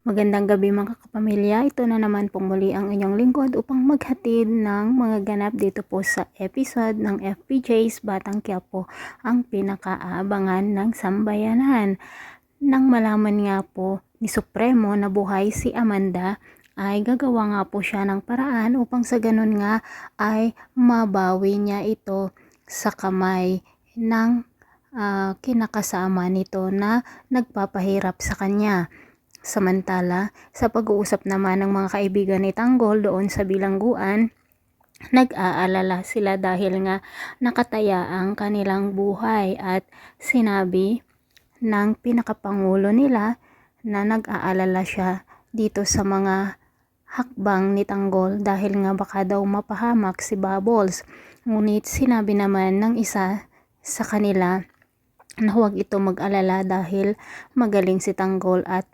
Magandang gabi mga kapamilya, ito na naman pong muli ang inyong lingkod upang maghatid ng mga ganap dito po sa episode ng FPJ's Batang Quiapo, ang pinakaabangan ng sambayanan. Nang malaman nga po ni Supremo na buhay si Amanda, ay gagawa nga po siya ng paraan upang sa ganun nga ay mabawi niya ito sa kamay ng kinakasama nito na nagpapahirap sa kanya. Samantala, sa pag-uusap naman ng mga kaibigan ni Tanggol doon sa bilangguan, nag-aalala sila dahil nga nakataya ang kanilang buhay at sinabi ng pinakapangulo nila na nag-aalala siya dito sa mga hakbang ni Tanggol dahil nga baka daw mapahamak si Bubbles. Ngunit sinabi naman ng isa sa kanila na huwag ito mag-alala dahil magaling si Tanggol at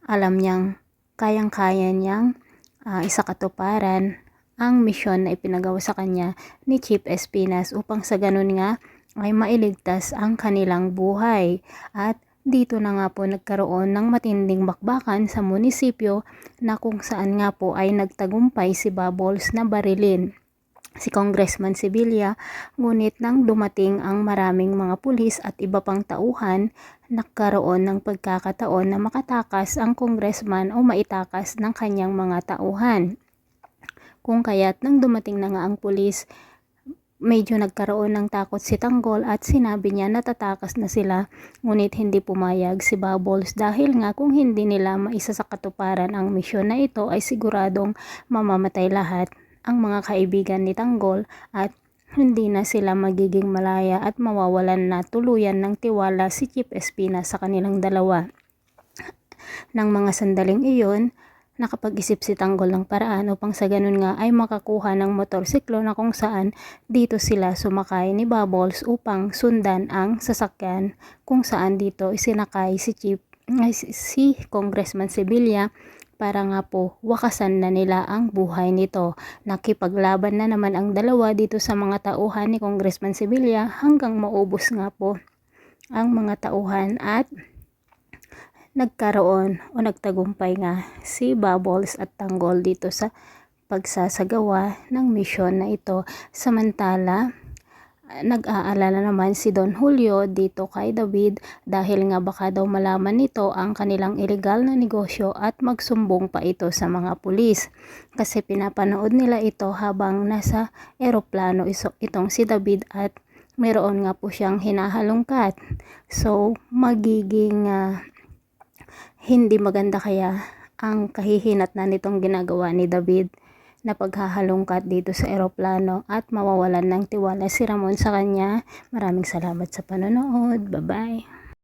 alam niyang kayang-kaya niyang isakatuparan ang misyon na ipinagawa sa kanya ni Chief Espinas upang sa ganun nga ay mailigtas ang kanilang buhay. At dito na nga po nagkaroon ng matinding bakbakan sa munisipyo na kung saan nga po ay nagtagumpay si Bubbles na barilin si Congressman Sibilya, ngunit nang dumating ang maraming mga pulis at iba pang tauhan, nagkaroon ng pagkakataon na makatakas ang congressman o maitakas ng kanyang mga tauhan. Kung kaya't nang dumating na nga ang pulis, medyo nagkaroon ng takot si Tanggol at sinabi niya na tatakas na sila, ngunit hindi pumayag si Bubbles dahil nga kung hindi nila maisasakatuparan ang misyon na ito ay siguradong mamamatay lahat ang mga kaibigan ni Tanggol at hindi na sila magiging malaya at mawawalan na tuluyan ng tiwala si Chief Espinas sa kanilang dalawa. Nang mga sandaling iyon, nakapag-isip si Tanggol ng paraan upang sa ganun nga ay makakuha ng motorsiklo na kung saan dito sila sumakay ni Bubbles upang sundan ang sasakyan kung saan dito isinakay si Congressman Sibilya para nga po wakasan na nila ang buhay nito. Nakipaglaban na naman ang dalawa dito sa mga tauhan ni Congressman Sibilya hanggang maubos nga po ang mga tauhan at nagkaroon o nagtagumpay nga si Bubbles at Tanggol dito sa pagsasagawa ng misyon na ito. Samantala, nag-aalala naman si Don Julio dito kay David dahil nga baka daw malaman nito ang kanilang illegal na negosyo at magsumbong pa ito sa mga pulis. Kasi pinapanood nila ito habang nasa eroplano itong si David at meron nga po siyang hinahalongkat. So, magiging hindi maganda kaya ang kahihinatnan nitong ginagawa ni David na paghahalongkat dito sa eroplano at mawawalan ng tiwala si Ramon sa kanya. Maraming salamat sa panonood. Bye-bye.